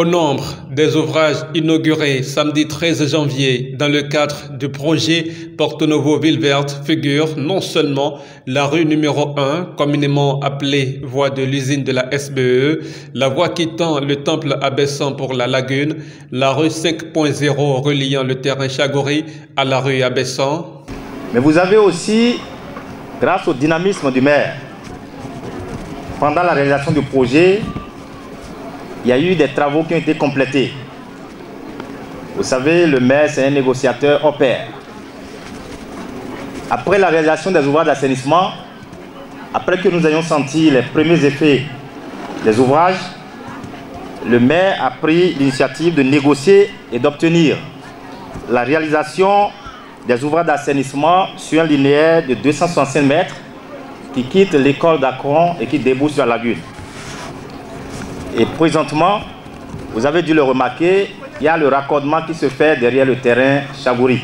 Au nombre des ouvrages inaugurés samedi 13 janvier dans le cadre du projet Porto Novo Ville Verte figure non seulement la rue numéro 1, communément appelée voie de l'usine de la SBE, la voie quittant le temple abaissant pour la lagune, la rue 5.0 reliant le terrain Chagori à la rue abaissant. Mais vous avez aussi, grâce au dynamisme du maire, pendant la réalisation du projet, il y a eu des travaux qui ont été complétés. Vous savez, le maire, c'est un négociateur au pair. Après la réalisation des ouvrages d'assainissement, après que nous ayons senti les premiers effets des ouvrages, le maire a pris l'initiative de négocier et d'obtenir la réalisation des ouvrages d'assainissement sur un linéaire de 265 mètres qui quitte l'école d'Acron et qui débouche sur la lagune. Et présentement, vous avez dû le remarquer, il y a le raccordement qui se fait derrière le terrain Chagori.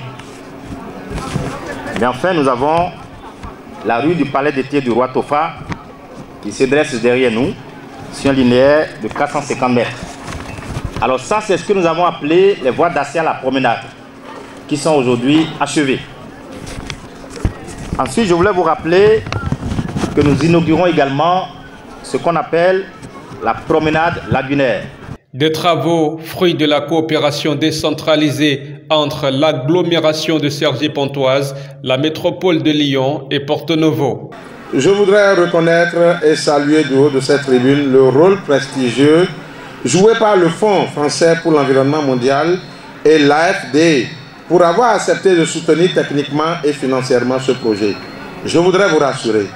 Mais enfin, nous avons la rue du Palais d'été du Roi Tofa qui se dresse derrière nous sur un linéaire de 450 mètres. Alors ça, c'est ce que nous avons appelé les voies d'accès à la promenade qui sont aujourd'hui achevées. Ensuite, je voulais vous rappeler que nous inaugurons également ce qu'on appelle la promenade lagunaire. Des travaux, fruits de la coopération décentralisée entre l'agglomération de Cergy-Pontoise, la métropole de Lyon et Porto Novo. Je voudrais reconnaître et saluer du haut de cette tribune le rôle prestigieux joué par le Fonds français pour l'environnement mondial et l'AFD pour avoir accepté de soutenir techniquement et financièrement ce projet. Je voudrais vous rassurer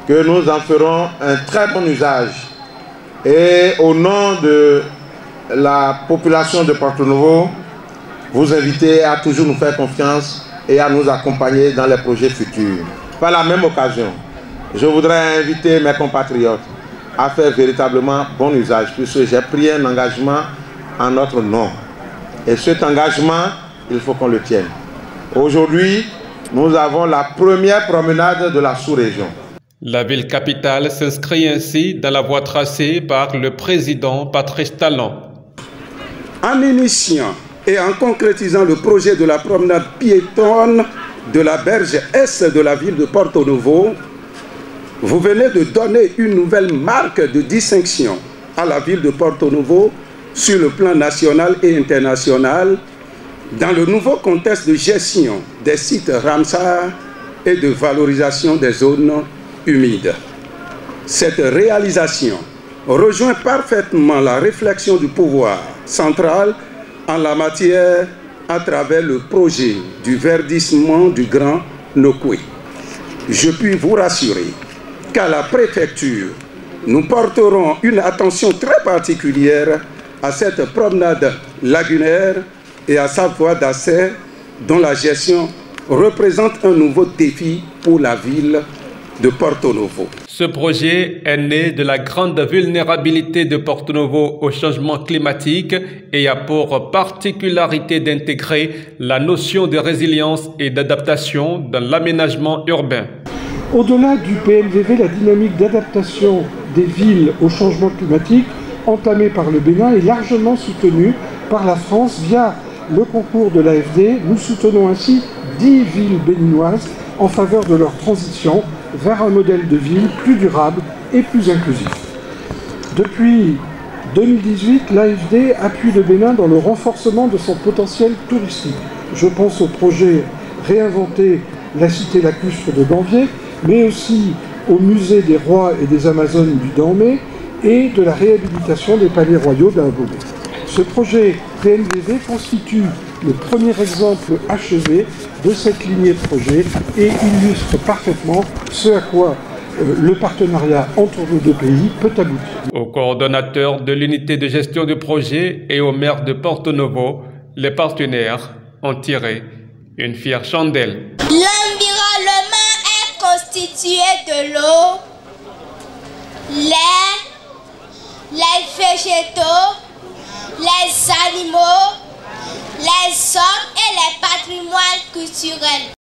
que nous en ferons un très bon usage. Et au nom de la population de Porto Novo, vous invitez à toujours nous faire confiance et à nous accompagner dans les projets futurs. Par la même occasion, je voudrais inviter mes compatriotes à faire véritablement bon usage, puisque j'ai pris un engagement en notre nom. Et cet engagement, il faut qu'on le tienne. Aujourd'hui, nous avons la première promenade de la sous-région. La ville capitale s'inscrit ainsi dans la voie tracée par le président Patrice Talon. En initiant et en concrétisant le projet de la promenade piétonne de la berge est de la ville de Porto Novo, vous venez de donner une nouvelle marque de distinction à la ville de Porto Novo sur le plan national et international dans le nouveau contexte de gestion des sites Ramsar et de valorisation des zones humide. Cette réalisation rejoint parfaitement la réflexion du pouvoir central en la matière à travers le projet du verdissement du Grand Nokoué. Je puis vous rassurer qu'à la préfecture, nous porterons une attention très particulière à cette promenade lagunaire et à sa voie d'accès dont la gestion représente un nouveau défi pour la ville de Porto Novo. Ce projet est né de la grande vulnérabilité de Porto Novo au changement climatique et a pour particularité d'intégrer la notion de résilience et d'adaptation dans l'aménagement urbain. Au-delà du PNVV, la dynamique d'adaptation des villes au changement climatique entamée par le Bénin est largement soutenue par la France via le concours de l'AFD. Nous soutenons ainsi 10 villes béninoises en faveur de leur transition vers un modèle de ville plus durable et plus inclusif. Depuis 2018, l'AFD appuie le Bénin dans le renforcement de son potentiel touristique. Je pense au projet Réinventer la cité lacustre de Gambier, mais aussi au musée des rois et des Amazones du Dahomey et de la réhabilitation des palais royaux d'Abomey. Ce projet PNVV constitue le premier exemple achevé de cette lignée de projet et illustre parfaitement ce à quoi le partenariat entre nos deux pays peut aboutir. Au coordonnateur de l'unité de gestion du projet et au maire de Porto Novo, les partenaires ont tiré une fière chandelle. L'environnement est constitué de l'eau, l'air, les végétaux, les animaux, les hommes et les patrimoines culturels.